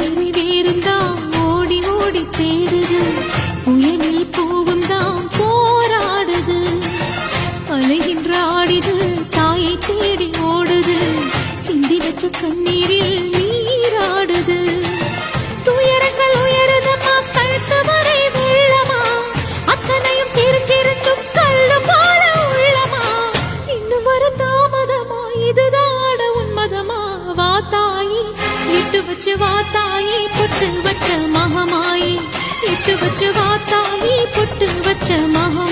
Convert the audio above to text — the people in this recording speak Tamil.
உயிரை வேறுந்தாம் ஓடி ஓடி தேடுது, புயலில் பூவும் தாம் போராடுது. அலைகின்ற ஆடிது தாயை தேடி ஓடுது, சிந்தி வச்ச கண்ணீரில் நீராடுது. துயரங்கள் உயருதமா கழுத்து வரை வெள்ளமா, அத்தனையும் தெரிஞ்சிருந்தும் கல்லு போல உள்ளமா. இன்னும் வர தாமதமா, இதுதான உன்மதமா? வா தாயி, எட்டு வச்சு வா தாயி, பொட்டு வச்ச மகமாயி. எட்டு வச்சு வா தாயி, பொட்டு வச்ச மகமாயி.